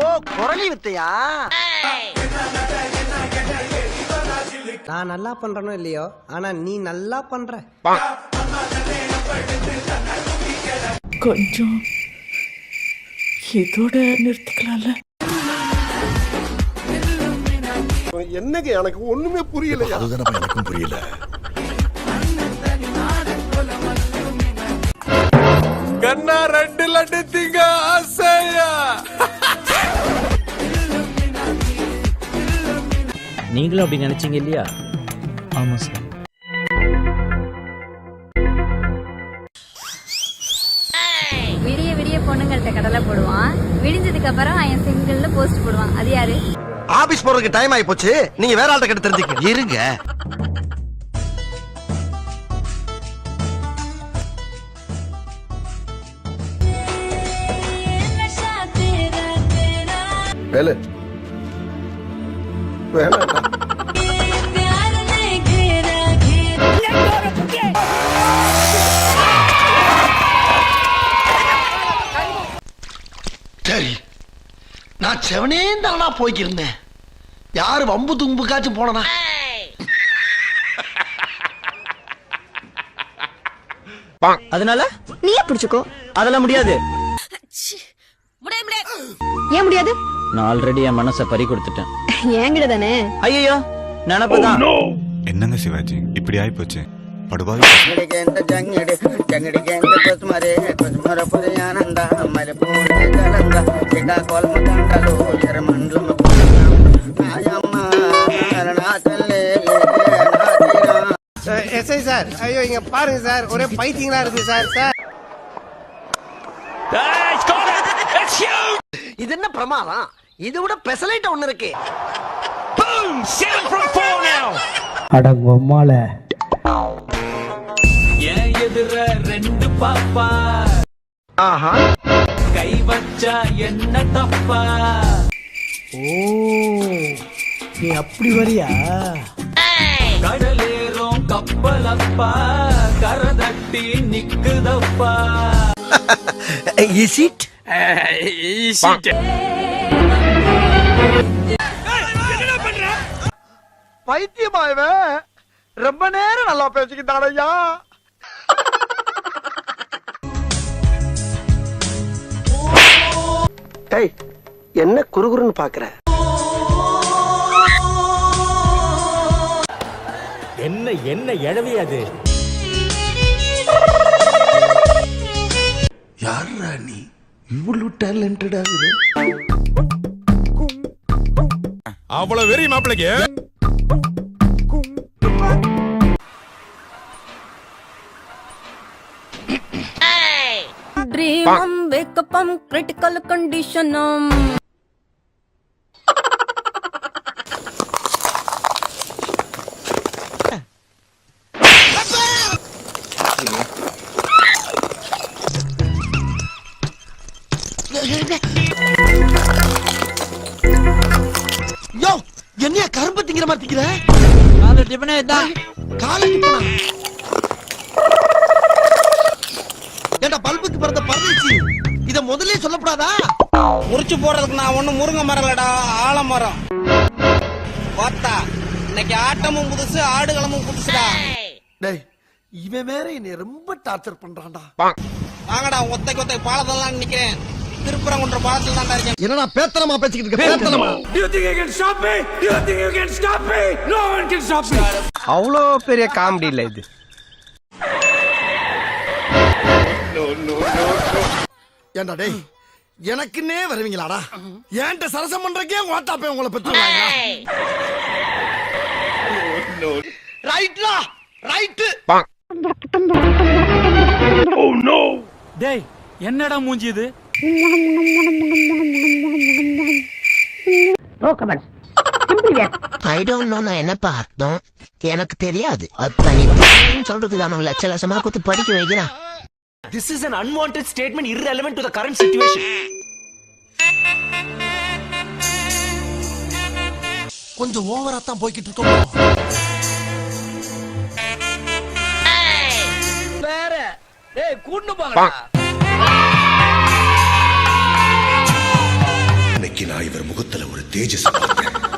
ஓ குரலி வித்தையா? நான் நல்லா பண்றனோ இல்லையோ, ஆனா நீ நல்லா பண்ற. கொஞ்சம் இதோட நிறுத்திக்கலாம்ல. என்னங்க எனக்கு ஒண்ணுமே புரியல. அதுதான் எனக்கும் புரியல. கண்ணா 2 லட்டு திங்க ஆசையா. நீங்களும் அப்படி நினைச்சீங்க இல்லையா? ஆமா சார். விடிய விடிய பொண்ணுங்கள்ட்ட கடலை போடுவான், விடிஞ்சதுக்கு அப்புறம் என் சிங்கிள்ல போஸ்ட் போடுவான். அது யாரு? ஆபீஸ் போறதுக்கு டைம் ஆயி போச்சு, நீங்க வேற ஆள்கிட்ட கிட்ட தெரிஞ்சுக்க. இருங்க. வேலை வேணாம். சரி, நான் செவனே தானா போய்க்கிருந்தேன். யாரு வம்பு தும்புக்காச்சும் போனா? அதனால நீயே பிடிச்சுக்கோ. அதெல்லாம் முடியாது. ஏன் முடியாது? நான் ஆல்ரெடி என் மனசை பறி கொடுத்துட்டேன். ஏங்கிட்ட தானே. ஐயோ நினப்புதான். என்னங்க சிவாஜி இப்படி ஆயி போச்சு? படுபாவி. எஸ்ஐ சார், ஐயோ இங்க பாருங்க சார், ஒரே பைத்தியங்களா இருக்கு சார். சார் இது என்ன பிரமாதம்? இது விட பெசலைட் ஒண்ணு இருக்கு. அடங்கொம்மால ஏன் எதிர 2 பாப்பா, ஆஹா, கை வச்சா என்ன தப்பா? ஓ நீ அப்படி வரியா? கடலேறும் கப்பலப்பா, கரை தட்டி நிக்குதப்பா. Is it? பைத்தியமா இவன்? ரொம்ப நேரம் நல்லா பேசிக்கிட்டான் ஐயா. டேய், என்ன குறுகுறுன்னு பாக்குற? என்ன என்ன எழவி அது? யாரா நீ இவ்வளவு டேலண்டடா? அவ்வளவு வெறி மாப்பிளைக்கு. Dream wake up critical condition. யோ, என்னையா கரும்பு திங்கிற மாதிரி திங்கிற? காலை டிபனே தான். காலை டிபனா? ஏண்டா பல்புக்கு பிறந்த பரதேசி, இத முதல்லயே சொல்லக்கூடாதா? முறிச்சு போடுறதுக்கு நான் ஒண்ணு முருங்கை மரம் இல்லடா, ஆலமரம். பார்த்தா இன்னைக்கு ஆட்டமும் புதுசு, ஆடுகளமும் புதுசுடா. டேய், இவன் வேற என்னை ரொம்ப டார்ச்சர் பண்றான்டா. வாங்கடா, ஒத்தைக்கு ஒத்தை பாலத்தெல்லாம் நிக்கிறேன். திருப்பரங்குன்ற பாலத்தில் தான் இருக்கேன். என்னடா பேத்தனமா பேசிக்கிட்டு இருக்க? பேத்தனமா? அவ்வளோ பெரிய காமெடி இல்ல இது. ஏண்டா டேய், எனக்குன்னே வருவீங்களாடா? ஏன்ட்ட சரசம் பண்றக்கே ஓட்டாப்பே உங்களை பெற்றுவாங்க. ரைட்லா, ரைட். Oh no. டேய் என்னடா மூஞ்சி இது? I don't know நான் என்ன பார்த்தோம், எனக்கு தெரியாது. சொல்றதுக்கு அவன் லட்ச லட்சமா கொடுத்து படிக்க வைக்கிறான். This is an unwanted statement irrelevant to the current situation. கொஞ்சம் ஓவரா தான் போய்கிட்டு இருக்கோம். வேற டேய் கூண்டு போங்கடா. இன்னைக்கு தேஜஸ் பார்த்தேன்.